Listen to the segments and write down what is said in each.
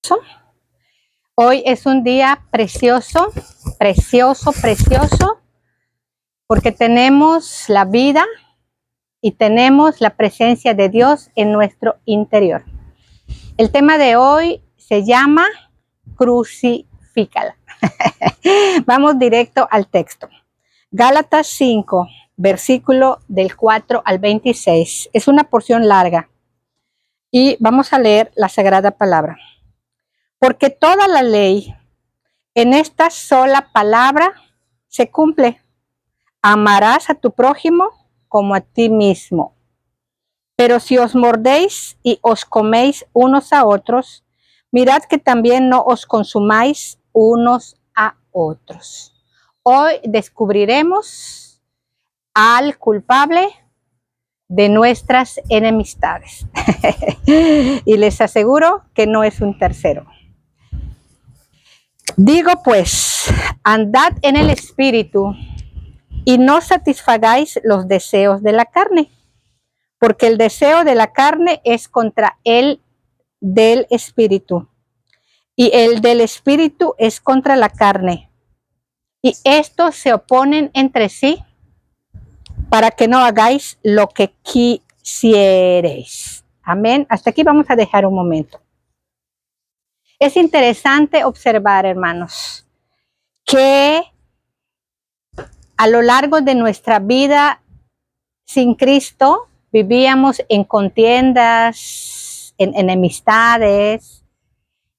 hermoso. Hoy es un día precioso, precioso, precioso, porque tenemos la vida y tenemos la presencia de Dios en nuestro interior. El tema de hoy se llama Crucifícala. Vamos directo al texto. Gálatas 5, versículo del 4 al 26. Es una porción larga y vamos a leer la Sagrada Palabra. Porque toda la ley en esta sola palabra se cumple. Amarás a tu prójimo como a ti mismo. Pero si os mordéis y os coméis unos a otros, mirad que también no os consumáis unos a otros. Hoy descubriremos al culpable de nuestras enemistades. Y les aseguro que no es un tercero. Digo pues, andad en el Espíritu y no satisfagáis los deseos de la carne, porque el deseo de la carne es contra el del Espíritu, y el del Espíritu es contra la carne, y estos se oponen entre sí para que no hagáis lo que quisiereis. Amén. Hasta aquí vamos a dejar un momento. Es interesante observar, hermanos, que a lo largo de nuestra vida sin Cristo vivíamos en contiendas, en enemistades,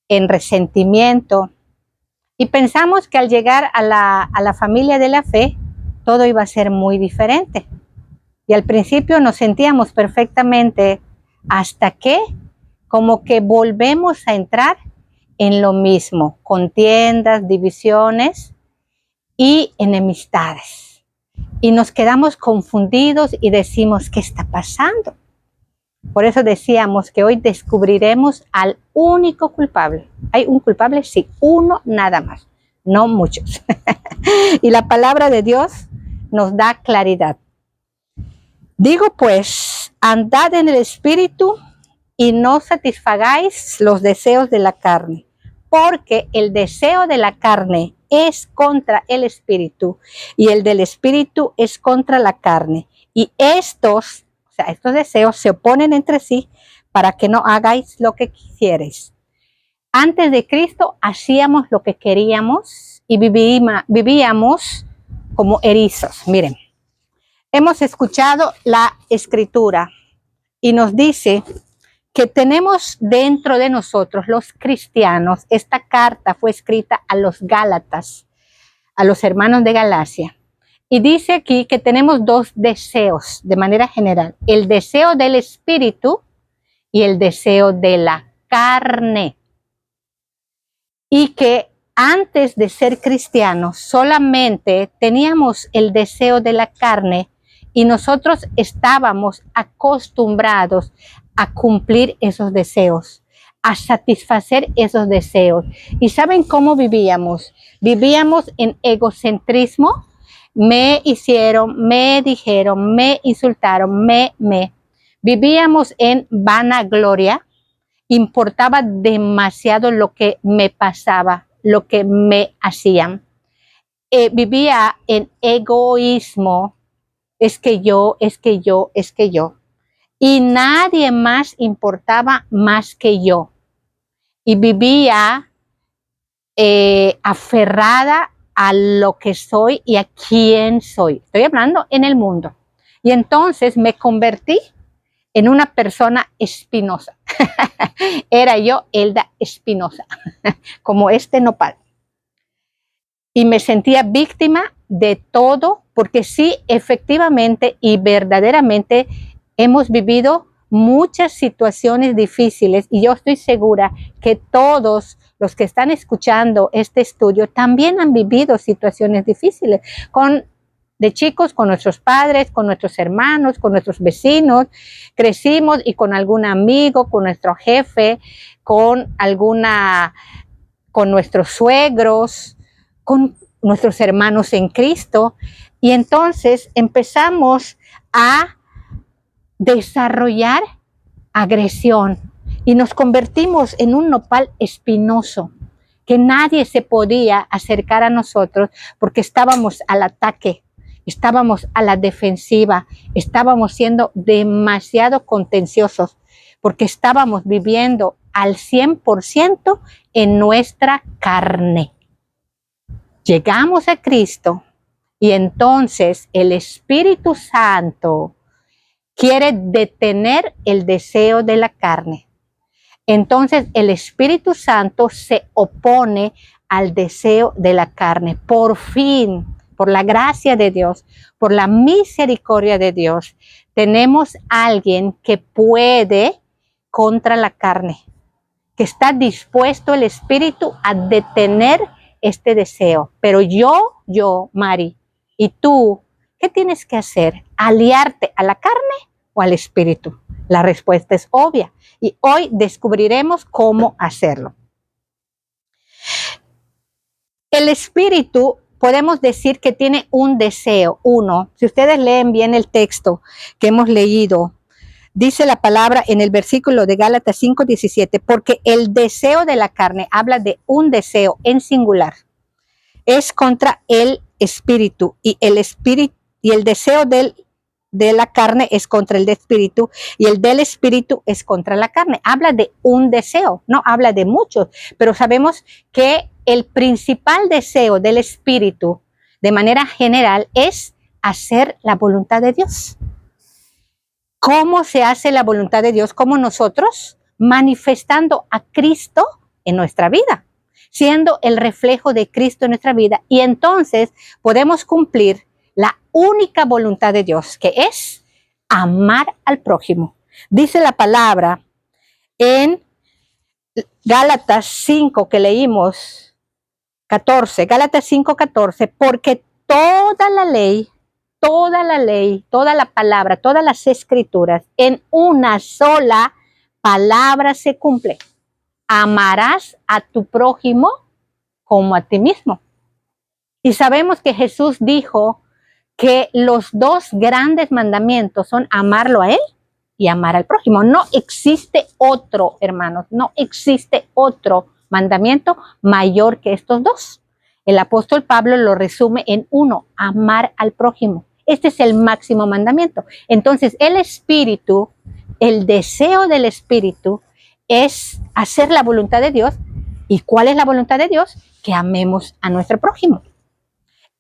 en resentimiento, y pensamos que al llegar a la familia de la fe todo iba a ser muy diferente. Y al principio nos sentíamos perfectamente hasta que como que volvemos a entrar en lo mismo, contiendas, divisiones y enemistades. Y nos quedamos confundidos y decimos, ¿qué está pasando? Por eso decíamos que hoy descubriremos al único culpable. ¿Hay un culpable? Sí, uno nada más, no muchos. Y la palabra de Dios nos da claridad. Digo pues, andad en el Espíritu y no satisfagáis los deseos de la carne, porque el deseo de la carne es contra el Espíritu y el del Espíritu es contra la carne. Y estos deseos se oponen entre sí para que no hagáis lo que quisierais. Antes de Cristo hacíamos lo que queríamos y vivíamos como erizos. Miren, hemos escuchado la Escritura y nos dice que tenemos dentro de nosotros los cristianos. Esta carta fue escrita a los Gálatas, a los hermanos de Galacia. Y dice aquí que tenemos dos deseos de manera general. El deseo del Espíritu y el deseo de la carne. Y que antes de ser cristianos solamente teníamos el deseo de la carne y nosotros estábamos acostumbrados a cumplir esos deseos, a satisfacer esos deseos. ¿Y saben cómo vivíamos? Vivíamos en egocentrismo. Me hicieron, me dijeron, me insultaron, me. Vivíamos en vanagloria. Importaba demasiado lo que me pasaba, lo que me hacían. Vivía en egoísmo. Es que yo. Y nadie más importaba más que yo. Y vivía aferrada a lo que soy y a quién soy. Estoy hablando en el mundo. Y entonces me convertí en una persona espinosa. Era yo Elda Espinosa, como este nopal. Y me sentía víctima de todo, porque sí, efectivamente y verdaderamente hemos vivido muchas situaciones difíciles y yo estoy segura que todos los que están escuchando este estudio también han vivido situaciones difíciles de chicos, con nuestros padres, con nuestros hermanos, con nuestros vecinos. Crecimos y con algún amigo, con nuestro jefe, con nuestros suegros, con nuestros hermanos en Cristo. Y entonces empezamos a desarrollar agresión y nos convertimos en un nopal espinoso, que nadie se podía acercar a nosotros porque estábamos al ataque, estábamos a la defensiva, estábamos siendo demasiado contenciosos, porque estábamos viviendo al 100% en nuestra carne. Llegamos a Cristo y entonces el Espíritu Santo quiere detener el deseo de la carne. Entonces el Espíritu Santo se opone al deseo de la carne. Por fin, por la gracia de Dios, por la misericordia de Dios, tenemos a alguien que puede contra la carne, que está dispuesto el Espíritu a detener este deseo. Pero yo, Mari, y tú, ¿qué tienes que hacer? ¿Aliarte a la carne o al Espíritu? La respuesta es obvia y hoy descubriremos cómo hacerlo. El Espíritu, podemos decir que tiene un deseo. Uno, si ustedes leen bien el texto que hemos leído, dice la palabra en el versículo de Gálatas 5:17, porque el deseo de la carne habla de un deseo en singular. Es contra el Espíritu y el deseo de la carne es contra el de espíritu y el del espíritu es contra la carne. Habla de un deseo, no habla de muchos, pero sabemos que el principal deseo del espíritu, de manera general, es hacer la voluntad de Dios. ¿Cómo se hace la voluntad de Dios? Como nosotros, manifestando a Cristo en nuestra vida, siendo el reflejo de Cristo en nuestra vida, y entonces podemos cumplir la única voluntad de Dios, que es amar al prójimo. Dice la palabra en Gálatas 5 que leímos, 14, Gálatas 5:14, porque toda la ley, toda la palabra, todas las escrituras, en una sola palabra se cumple. Amarás a tu prójimo como a ti mismo. Y sabemos que Jesús dijo que los dos grandes mandamientos son amarlo a Él y amar al prójimo. No existe otro, hermanos, no existe otro mandamiento mayor que estos dos. El apóstol Pablo lo resume en uno, amar al prójimo. Este es el máximo mandamiento. Entonces, el Espíritu, el deseo del Espíritu es hacer la voluntad de Dios. ¿Y cuál es la voluntad de Dios? Que amemos a nuestro prójimo.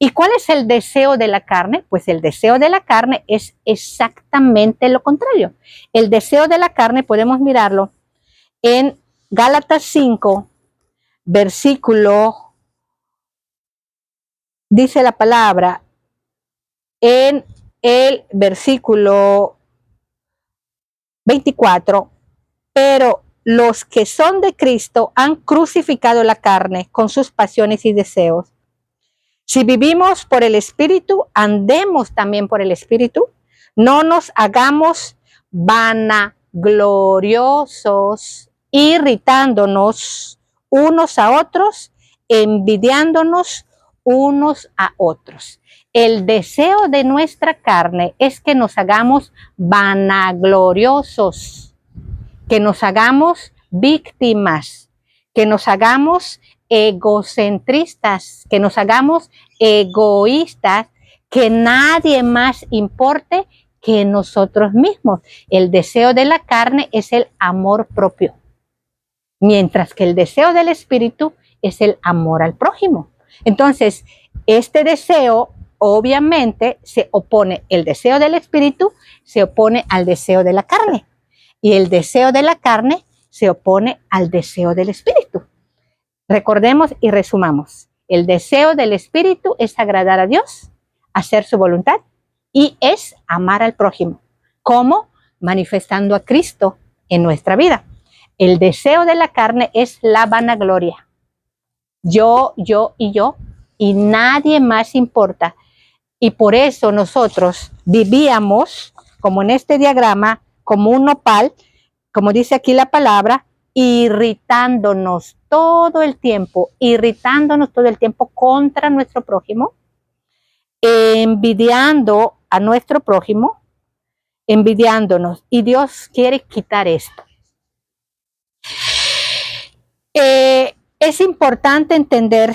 ¿Y cuál es el deseo de la carne? Pues el deseo de la carne es exactamente lo contrario. El deseo de la carne podemos mirarlo en Gálatas 5, versículo, dice la palabra, en el versículo 24, pero los que son de Cristo han crucificado la carne con sus pasiones y deseos. Si vivimos por el Espíritu, andemos también por el Espíritu. No nos hagamos vanagloriosos, irritándonos unos a otros, envidiándonos unos a otros. El deseo de nuestra carne es que nos hagamos vanagloriosos, que nos hagamos víctimas, que nos hagamos egocentristas, que nos hagamos egoístas, que nadie más importe que nosotros mismos. El deseo de la carne es el amor propio, mientras que el deseo del Espíritu es el amor al prójimo. Entonces, este deseo obviamente se opone, el deseo del Espíritu se opone al deseo de la carne y el deseo de la carne se opone al deseo del Espíritu. Recordemos y resumamos. El deseo del Espíritu es agradar a Dios, hacer su voluntad y es amar al prójimo. ¿Cómo? Manifestando a Cristo en nuestra vida. El deseo de la carne es la vanagloria. Yo, y nadie más importa. Y por eso nosotros vivíamos, como en este diagrama, como un nopal, como dice aquí la palabra, irritándonos todo el tiempo contra nuestro prójimo, envidiando a nuestro prójimo, envidiándonos. Y Dios quiere quitar esto. Es importante entender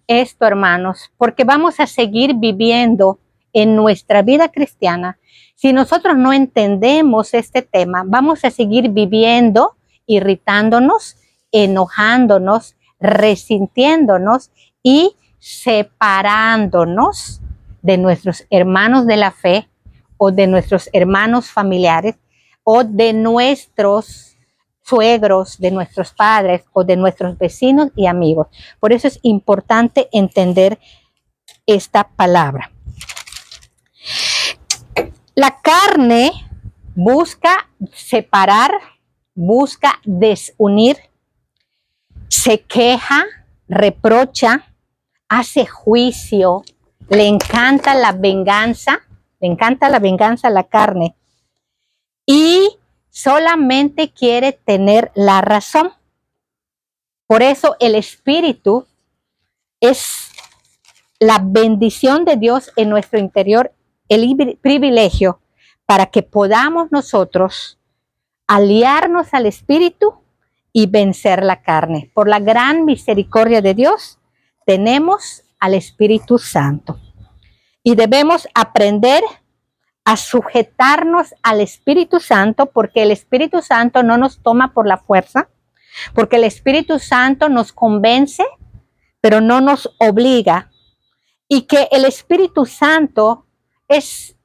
esto, hermanos, porque vamos a seguir viviendo en nuestra vida cristiana. Si nosotros no entendemos este tema, vamos a seguir viviendo, irritándonos, enojándonos, resintiéndonos y separándonos de nuestros hermanos de la fe o de nuestros hermanos familiares o de nuestros suegros, de nuestros padres o de nuestros vecinos y amigos. Por eso es importante entender esta palabra. La carne busca separar, busca desunir, se queja, reprocha, hace juicio, le encanta la venganza a la carne y solamente quiere tener la razón. Por eso el Espíritu es la bendición de Dios en nuestro interior, el privilegio para que podamos nosotros aliarnos al Espíritu y vencer la carne. Por la gran misericordia de Dios, tenemos al Espíritu Santo. Y debemos aprender a sujetarnos al Espíritu Santo, porque el Espíritu Santo no nos toma por la fuerza, porque el Espíritu Santo nos convence, pero no nos obliga, y que el Espíritu Santo es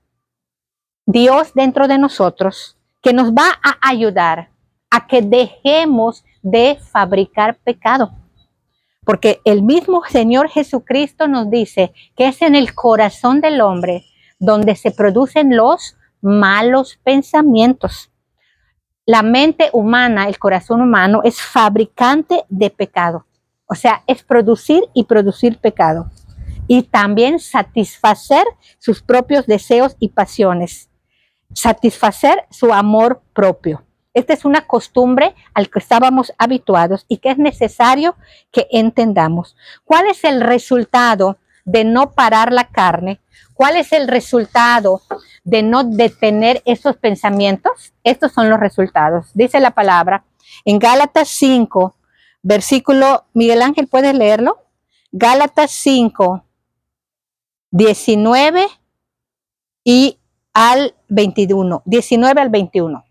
Dios dentro de nosotros, que nos va a ayudar a que dejemos de fabricar pecado. Porque el mismo Señor Jesucristo nos dice que es en el corazón del hombre donde se producen los malos pensamientos. La mente humana, el corazón humano, es fabricante de pecado. O sea, es producir y producir pecado. Y también satisfacer sus propios deseos y pasiones. Satisfacer su amor propio. Esta es una costumbre al que estábamos habituados y que es necesario que entendamos. ¿Cuál es el resultado de no parar la carne? ¿Cuál es el resultado de no detener esos pensamientos? Estos son los resultados. Dice la palabra en Gálatas 5, versículo, Miguel Ángel, ¿puedes leerlo? Gálatas 5, 19 y al 21, 19 al 21.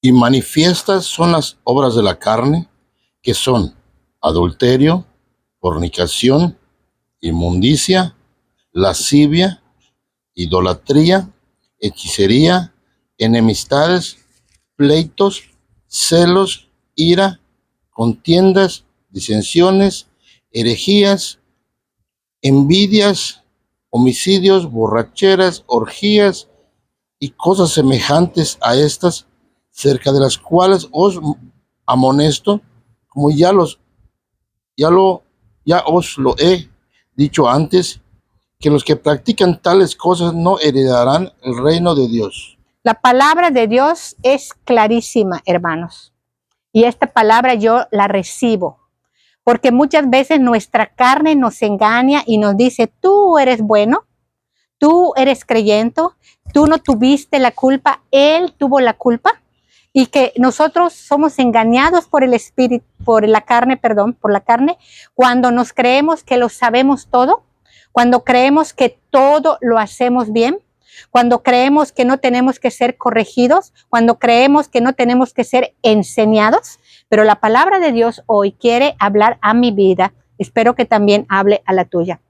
Y manifiestas son las obras de la carne, que son adulterio, fornicación, inmundicia, lascivia, idolatría, hechicería, enemistades, pleitos, celos, ira, contiendas, disensiones, herejías, envidias, homicidios, borracheras, orgías y cosas semejantes a estas, cerca de las cuales os amonesto, como ya os lo he dicho antes, que los que practican tales cosas no heredarán el reino de Dios. La palabra de Dios es clarísima, hermanos. Y esta palabra yo la recibo. Porque muchas veces nuestra carne nos engaña y nos dice, tú eres bueno, tú eres creyente, tú no tuviste la culpa, él tuvo la culpa. Y que nosotros somos engañados por el espíritu, por la carne, cuando nos creemos que lo sabemos todo, cuando creemos que todo lo hacemos bien, cuando creemos que no tenemos que ser corregidos, cuando creemos que no tenemos que ser enseñados. Pero la palabra de Dios hoy quiere hablar a mi vida, espero que también hable a la tuya.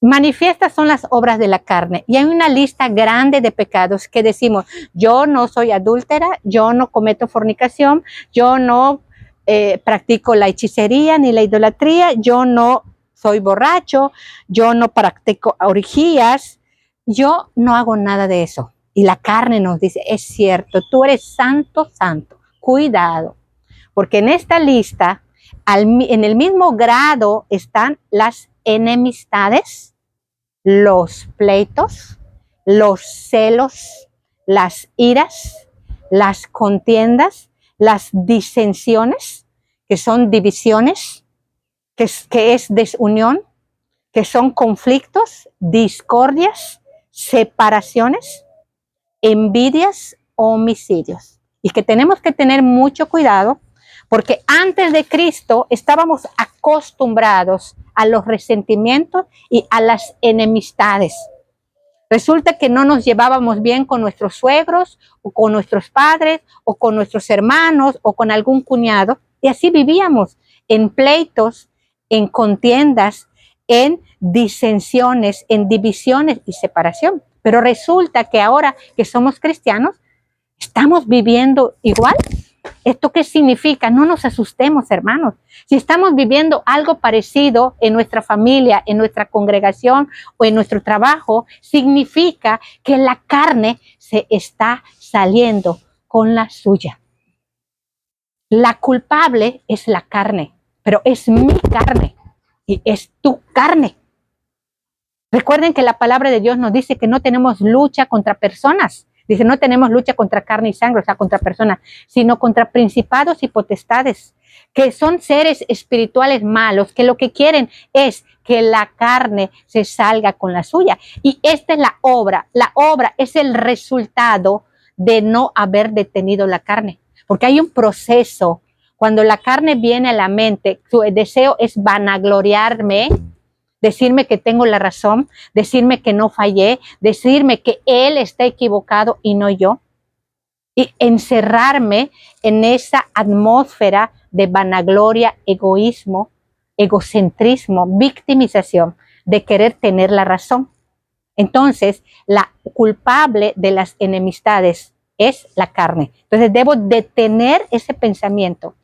Manifiestas son las obras de la carne y hay una lista grande de pecados que decimos, yo no soy adúltera, yo no cometo fornicación, yo no practico la hechicería ni la idolatría, yo no soy borracho, yo no practico orgías, yo no hago nada de eso. Y la carne nos dice, es cierto, tú eres santo, santo, cuidado, porque en esta lista, en el mismo grado están las enemistades, los pleitos, los celos, las iras, las contiendas, las disensiones, que son divisiones, que es desunión, que son conflictos, discordias, separaciones, envidias, homicidios. y que tenemos que tener mucho cuidado, porque antes de Cristo estábamos acostumbrados a los resentimientos y a las enemistades. Resulta que no nos llevábamos bien con nuestros suegros, o con nuestros padres, o con nuestros hermanos, o con algún cuñado, y así vivíamos en pleitos, en contiendas, en disensiones, en divisiones y separación. Pero resulta que ahora que somos cristianos, estamos viviendo igual. ¿Esto qué significa? No nos asustemos, hermanos. Si estamos viviendo algo parecido en nuestra familia, en nuestra congregación o en nuestro trabajo, significa que la carne se está saliendo con la suya. La culpable es la carne, pero es mi carne y es tu carne. Recuerden que la palabra de Dios nos dice que no tenemos lucha contra personas. Dice, no tenemos lucha contra carne y sangre, o sea, contra personas, sino contra principados y potestades, que son seres espirituales malos, que lo que quieren es que la carne se salga con la suya. Y esta es la obra. La obra es el resultado de no haber detenido la carne. Porque hay un proceso. Cuando la carne viene a la mente, su deseo es vanagloriarme, decirme que tengo la razón, decirme que no fallé, decirme que él está equivocado y no yo. Y encerrarme en esa atmósfera de vanagloria, egoísmo, egocentrismo, victimización, de querer tener la razón. Entonces, la culpable de las enemistades es la carne. Entonces, debo detener ese pensamiento,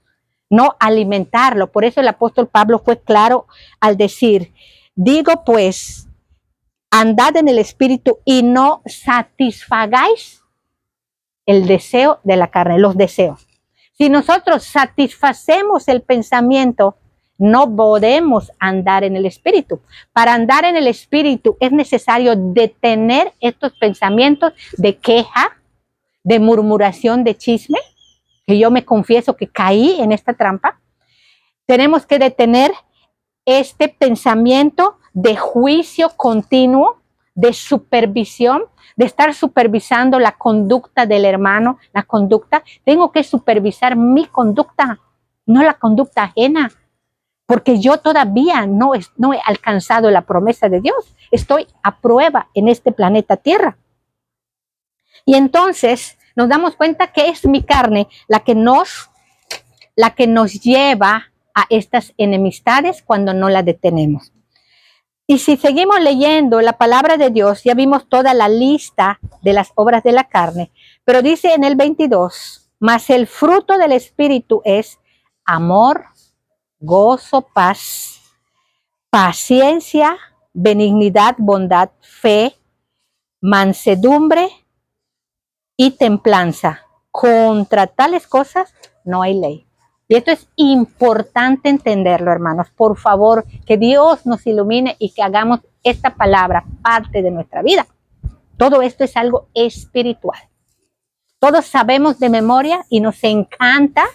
no alimentarlo. Por eso el apóstol Pablo fue claro al decir, digo pues, andad en el espíritu y no satisfagáis el deseo de la carne, los deseos. Si nosotros satisfacemos el pensamiento, no podemos andar en el espíritu. Para andar en el espíritu es necesario detener estos pensamientos de queja, de murmuración, de chisme, que yo me confieso que caí en esta trampa. Tenemos que detener este pensamiento de juicio continuo, de supervisión, de estar supervisando la conducta del hermano, la conducta. Tengo que supervisar mi conducta, no la conducta ajena, porque yo todavía no he alcanzado la promesa de Dios. Estoy a prueba en este planeta Tierra. Y entonces nos damos cuenta que es mi carne la que nos lleva a estas enemistades cuando no la detenemos. Y si seguimos leyendo la palabra de Dios, ya vimos toda la lista de las obras de la carne, pero dice en el 22, mas el fruto del Espíritu es amor, gozo, paz, paciencia, benignidad, bondad, fe, mansedumbre y templanza. Contra tales cosas no hay ley. Y esto es importante entenderlo, hermanos. Por favor, que Dios nos ilumine y que hagamos esta palabra parte de nuestra vida. Todo esto es algo espiritual. Todos sabemos de memoria y nos encanta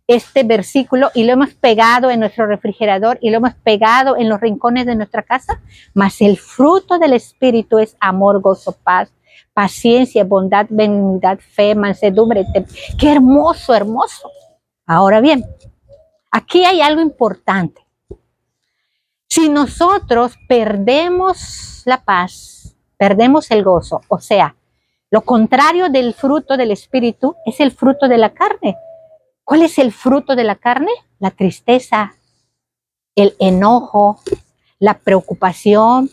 este versículo y lo hemos pegado en nuestro refrigerador y lo hemos pegado en los rincones de nuestra casa. Mas el fruto del Espíritu es amor, gozo, paz, paciencia, bondad, benignidad, fe, mansedumbre. ¡Qué hermoso, hermoso! Ahora bien, aquí hay algo importante. Si nosotros perdemos la paz, perdemos el gozo, o sea, lo contrario del fruto del Espíritu es el fruto de la carne. ¿Cuál es el fruto de la carne? La tristeza, el enojo, la preocupación,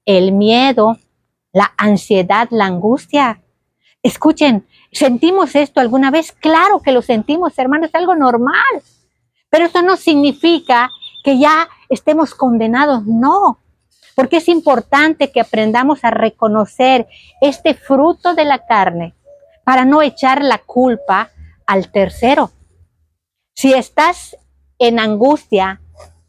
el miedo, la ansiedad, la angustia. Escuchen, ¿sentimos esto alguna vez? Claro que lo sentimos, hermanos, es algo normal. Pero eso no significa que ya estemos condenados, no. Porque es importante que aprendamos a reconocer este fruto de la carne para no echar la culpa al tercero. Si estás en angustia,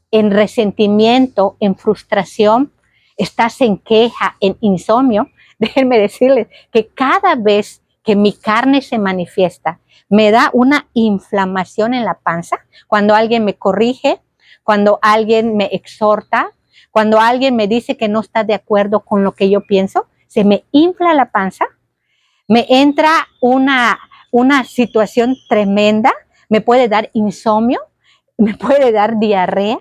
en resentimiento, en frustración, estás en queja, en insomnio, déjenme decirles que cada vez que mi carne se manifiesta, me da una inflamación en la panza, cuando alguien me corrige, cuando alguien me exhorta, cuando alguien me dice que no está de acuerdo con lo que yo pienso, se me infla la panza, me entra una una situación tremenda, me puede dar insomnio, me puede dar diarrea.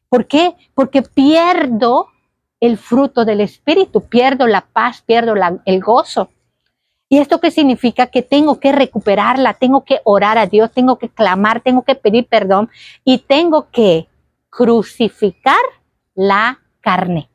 ¿Por qué? Porque pierdo el fruto del Espíritu, pierdo la paz, pierdo el gozo. ¿Y esto qué significa? Que tengo que recuperarla, tengo que orar a Dios, tengo que clamar, tengo que pedir perdón y tengo que crucificar la carne.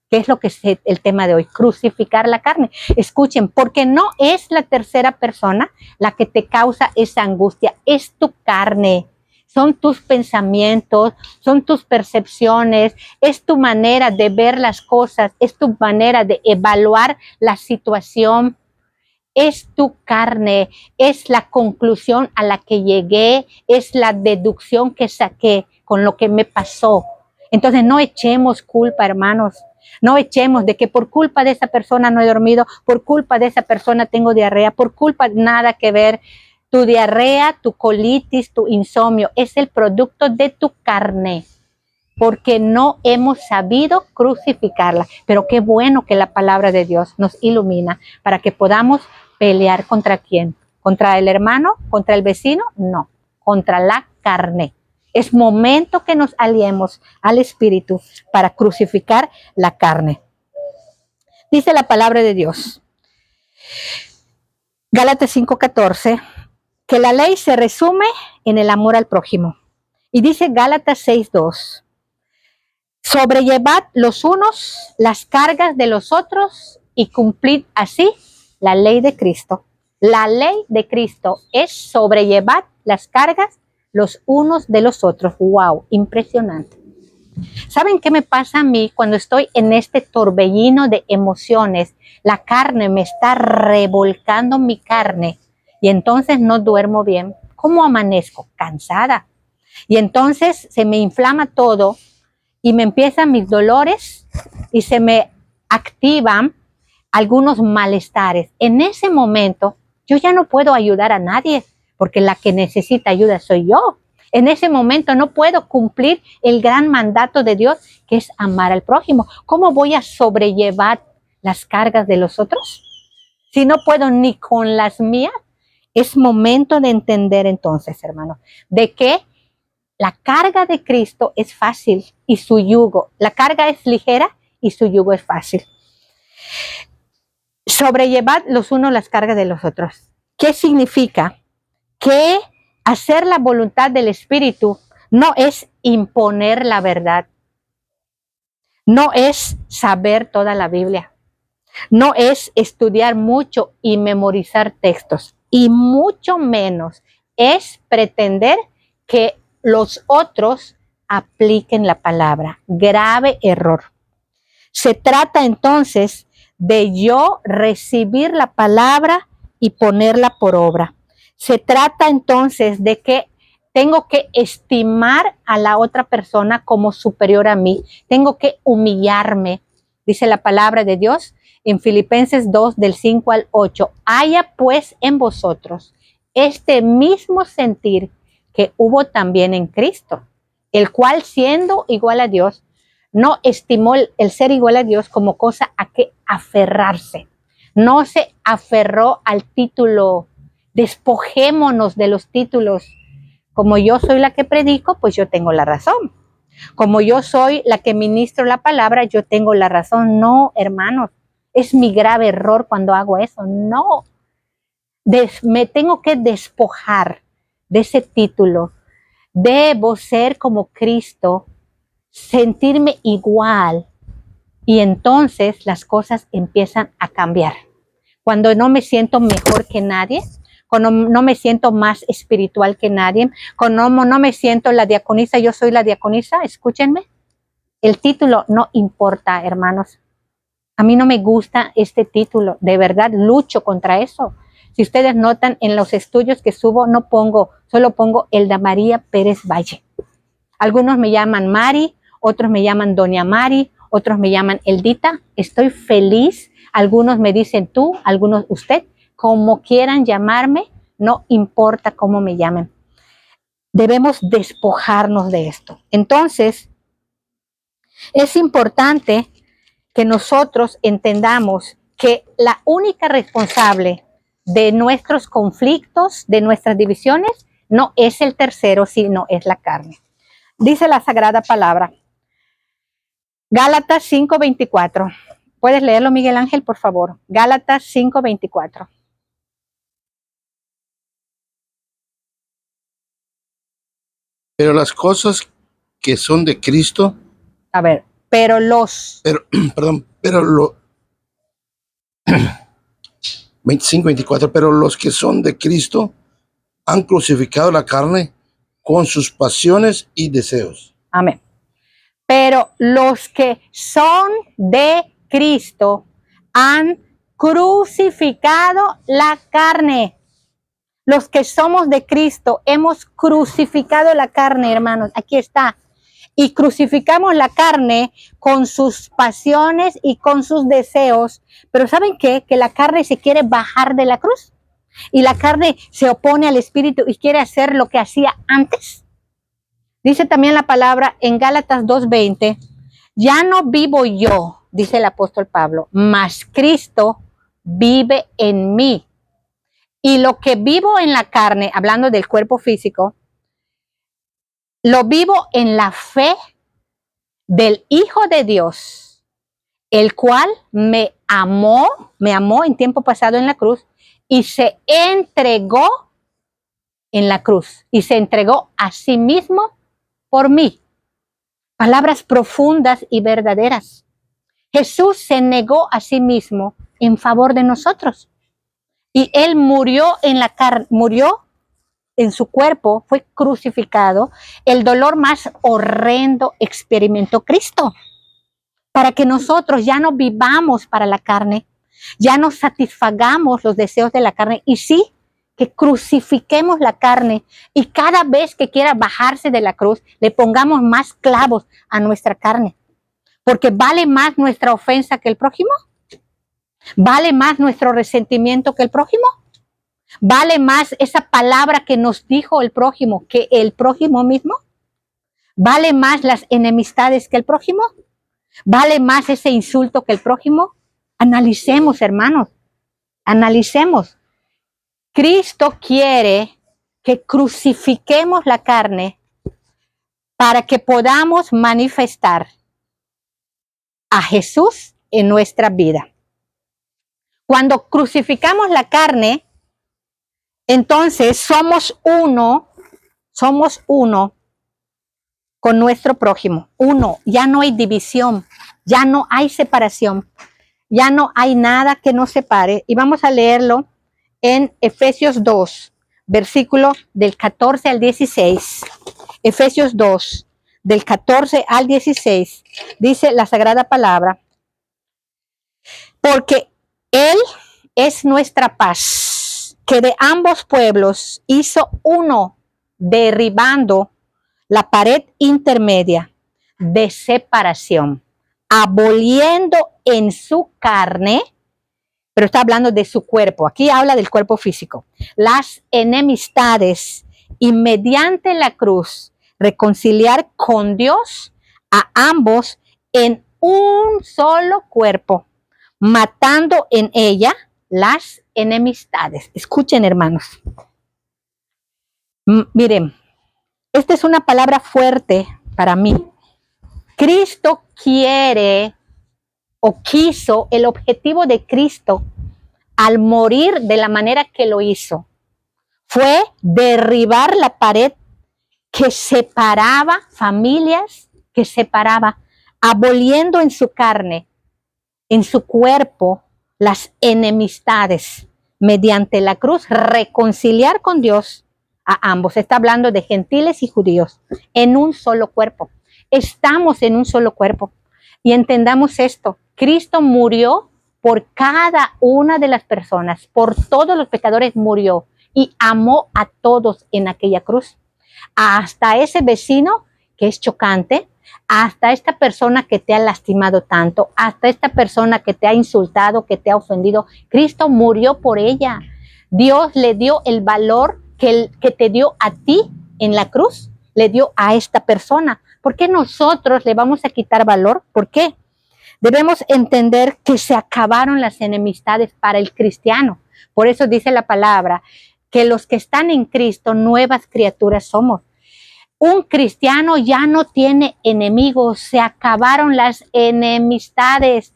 ¿Qué es lo que es el tema de hoy? Crucificar la carne. Escuchen, porque no es la tercera persona la que te causa esa angustia, es tu carne. Son tus pensamientos, son tus percepciones, es tu manera de ver las cosas, es tu manera de evaluar la situación. Es tu carne, es la conclusión a la que llegué, es la deducción que saqué con lo que me pasó. Entonces no echemos culpa, hermanos. No echemos de que por culpa de esa persona no he dormido, por culpa de esa persona tengo diarrea, por culpa nada que ver. Tu diarrea, tu colitis, tu insomnio es el producto de tu carne, porque no hemos sabido crucificarla. Pero qué bueno que la palabra de Dios nos ilumina para que podamos pelear contra quién, contra el hermano, contra el vecino, no, contra la carne. Es momento que nos aliemos al Espíritu para crucificar la carne. Dice la palabra de Dios, Gálatas 5:14, que la ley se resume en el amor al prójimo. Y dice Gálatas 6:2, sobrellevad los unos las cargas de los otros y cumplid así la ley de Cristo. La ley de Cristo es sobrellevar las cargas los unos de los otros. ¡Wow! Impresionante. ¿Saben qué me pasa a mí cuando estoy en este torbellino de emociones? La carne me está revolcando mi carne y entonces no duermo bien. ¿Cómo amanezco? Cansada. Y entonces se me inflama todo y me empiezan mis dolores y se me activan algunos malestares. En ese momento yo ya no puedo ayudar a nadie porque la que necesita ayuda soy yo. En ese momento no puedo cumplir el gran mandato de Dios, que es amar al prójimo. ¿Cómo voy a sobrellevar las cargas de los otros si no puedo ni con las mías? Es momento de entender entonces, hermano, de que la carga de Cristo es fácil y su yugo, la carga es ligera y su yugo es fácil. Sobrellevad los unos las cargas de los otros. ¿Qué significa? Que hacer la voluntad del Espíritu no es imponer la verdad, no es saber toda la Biblia, no es estudiar mucho y memorizar textos, y mucho menos es pretender que los otros apliquen la palabra. Grave error. Se trata entonces de yo recibir la palabra y ponerla por obra. Se trata entonces de que tengo que estimar a la otra persona como superior a mí. Tengo que humillarme. Dice la palabra de Dios en Filipenses 2, del 5 al 8. Haya pues en vosotros este mismo sentir que hubo también en Cristo, el cual siendo igual a Dios, no estimó el ser igual a Dios como cosa a que aferrarse. No se aferró al título. Despojémonos de los títulos. Como yo soy la que predico, pues yo tengo la razón. Como yo soy la que ministro la palabra, yo tengo la razón. No, hermanos, es mi grave error cuando hago eso. No. Me tengo que despojar de ese título. Debo ser como Cristo, sentirme igual, y entonces las cosas empiezan a cambiar. Cuando no me siento mejor que nadie, cuando no me siento más espiritual que nadie, cuando no me siento la diaconisa, yo soy la diaconisa, escúchenme, el título no importa, hermanos. A mí no me gusta este título, de verdad lucho contra eso. Si ustedes notan en los estudios que subo, no pongo, solo pongo Elda María Pérez Valle. Algunos me llaman Mari, otros me llaman Doña Mari, otros me llaman Eldita. Estoy feliz. Algunos me dicen tú, algunos usted. Como quieran llamarme, no importa cómo me llamen. Debemos despojarnos de esto. Entonces, es importante que nosotros entendamos que la única responsable de nuestros conflictos, de nuestras divisiones, no es el tercero, sino es la carne. Dice la Sagrada Palabra. Gálatas 5:24. ¿Puedes leerlo, Miguel Ángel, por favor? Gálatas 5:24. Pero las cosas que son de Cristo, A ver, pero lo 25:24, pero los que son de Cristo han crucificado la carne con sus pasiones y deseos. Amén. Pero los que son de Cristo han crucificado la carne. Los que somos de Cristo hemos crucificado la carne, hermanos. Aquí está. Y crucificamos la carne con sus pasiones y con sus deseos. Pero ¿saben qué? Que la carne se quiere bajar de la cruz. Y la carne se opone al Espíritu y quiere hacer lo que hacía antes. Dice también la palabra en Gálatas 2:20. Ya no vivo yo, dice el apóstol Pablo, mas Cristo vive en mí. Y lo que vivo en la carne, hablando del cuerpo físico, lo vivo en la fe del Hijo de Dios, el cual me amó en tiempo pasado en la cruz y se entregó en la cruz y se entregó a sí mismo por mí. Palabras profundas y verdaderas. Jesús se negó a sí mismo en favor de nosotros. Y él murió en la carne, murió en su cuerpo, fue crucificado. El dolor más horrendo experimentó Cristo. Para que nosotros ya no vivamos para la carne, ya no satisfagamos los deseos de la carne. Y sí, que crucifiquemos la carne y cada vez que quiera bajarse de la cruz, le pongamos más clavos a nuestra carne. Porque vale más nuestra ofensa que el prójimo. ¿Vale más nuestro resentimiento que el prójimo? ¿Vale más esa palabra que nos dijo el prójimo que el prójimo mismo? ¿Vale más las enemistades que el prójimo? ¿Vale más ese insulto que el prójimo? Analicemos, hermanos. Analicemos. Cristo quiere que crucifiquemos la carne para que podamos manifestar a Jesús en nuestra vida. Cuando crucificamos la carne, entonces somos uno con nuestro prójimo. Uno, ya no hay división, ya no hay separación, ya no hay nada que nos separe. Y vamos a leerlo en Efesios 2, versículo del 14 al 16. Efesios 2, del 14 al 16, dice la Sagrada Palabra, porque Él es nuestra paz, que de ambos pueblos hizo uno, derribando la pared intermedia de separación, aboliendo en su carne, pero está hablando de su cuerpo, aquí habla del cuerpo físico, las enemistades, y mediante la cruz reconciliar con Dios a ambos en un solo cuerpo, matando en ella las enemistades. Escuchen, hermanos. Miren, esta es una palabra fuerte para mí. Cristo quiere o quiso, el objetivo de Cristo al morir de la manera que lo hizo fue derribar la pared que separaba familias, que separaba, aboliendo en su carne, en su cuerpo, las enemistades, mediante la cruz, reconciliar con Dios a ambos. Está hablando de gentiles y judíos en un solo cuerpo. Estamos en un solo cuerpo. Y entendamos esto, Cristo murió por cada una de las personas, por todos los pecadores murió y amó a todos en aquella cruz. Hasta ese vecino que es chocante, hasta esta persona que te ha lastimado tanto, hasta esta persona que te ha insultado, que te ha ofendido, Cristo murió por ella. Dios le dio el valor que te dio a ti en la cruz, le dio a esta persona. ¿Por qué nosotros le vamos a quitar valor? ¿Por qué? Debemos entender que se acabaron las enemistades para el cristiano. Por eso dice la palabra que los que están en Cristo, nuevas criaturas somos. Un cristiano ya no tiene enemigos, se acabaron las enemistades.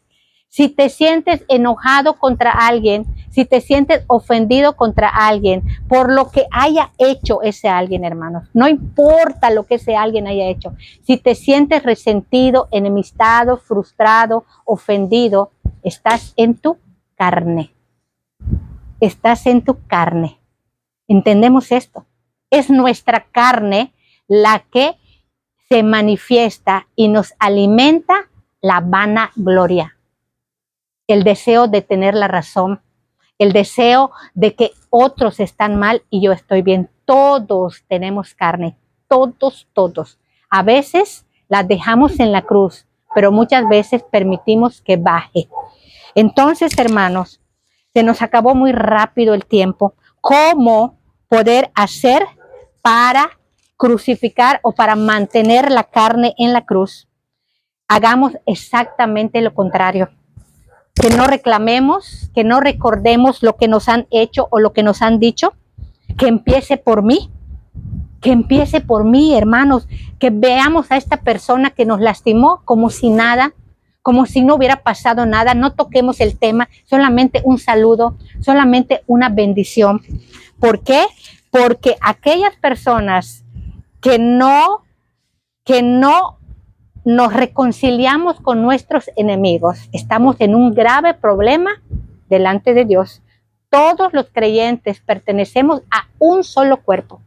Si te sientes enojado contra alguien, si te sientes ofendido contra alguien, por lo que haya hecho ese alguien, hermanos, no importa lo que ese alguien haya hecho. Si te sientes resentido, enemistado, frustrado, ofendido, estás en tu carne. Estás en tu carne. ¿Entendemos esto? Es nuestra carne la que se manifiesta y nos alimenta la vanagloria. El deseo de tener la razón, el deseo de que otros están mal y yo estoy bien. Todos tenemos carne, todos. A veces la dejamos en la cruz, pero muchas veces permitimos que baje. Entonces, hermanos, se nos acabó muy rápido el tiempo. ¿Cómo poder hacer para crucificar o para mantener la carne en la cruz? Hagamos exactamente lo contrario. Que no reclamemos, que no recordemos lo que nos han hecho o lo que nos han dicho. Que empiece por mí. Que empiece por mí, hermanos. Que veamos a esta persona que nos lastimó como si nada, como si no hubiera pasado nada. No toquemos el tema, solamente un saludo, solamente una bendición. ¿Por qué? Porque aquellas personas que no nos reconciliamos con nuestros enemigos, estamos en un grave problema delante de Dios. Todos los creyentes pertenecemos a un solo cuerpo,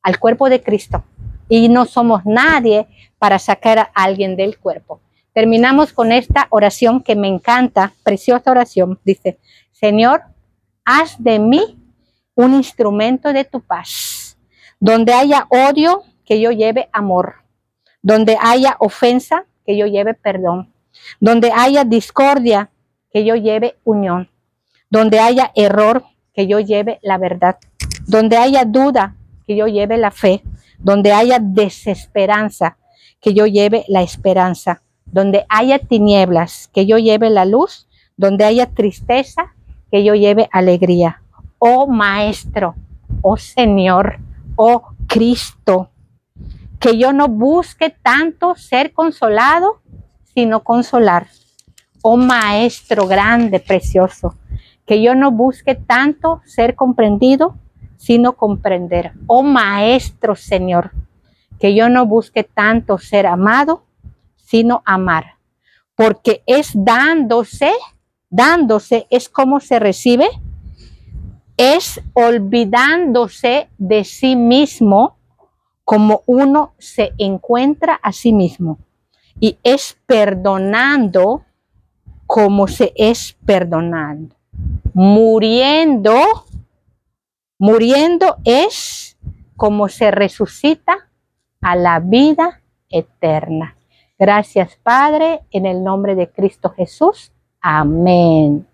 al cuerpo de Cristo, y no somos nadie para sacar a alguien del cuerpo. Terminamos con esta oración que me encanta, preciosa oración. Dice: Señor, haz de mí un instrumento de tu paz. Donde haya odio, que yo lleve amor. Donde haya ofensa, que yo lleve perdón. Donde haya discordia, que yo lleve unión. Donde haya error, que yo lleve la verdad. Donde haya duda, que yo lleve la fe. Donde haya desesperanza, que yo lleve la esperanza. Donde haya tinieblas, que yo lleve la luz. Donde haya tristeza, que yo lleve alegría. Oh Maestro, oh Señor, oh Cristo, que yo no busque tanto ser consolado, sino consolar. Oh Maestro grande, precioso, que yo no busque tanto ser comprendido, sino comprender. Oh Maestro Señor, que yo no busque tanto ser amado, sino amar. Porque es dándose es como se recibe, es olvidándose de sí mismo, como uno se encuentra a sí mismo, y es perdonando como se es perdonando. Muriendo es como se resucita a la vida eterna. Gracias, Padre, en el nombre de Cristo Jesús. Amén.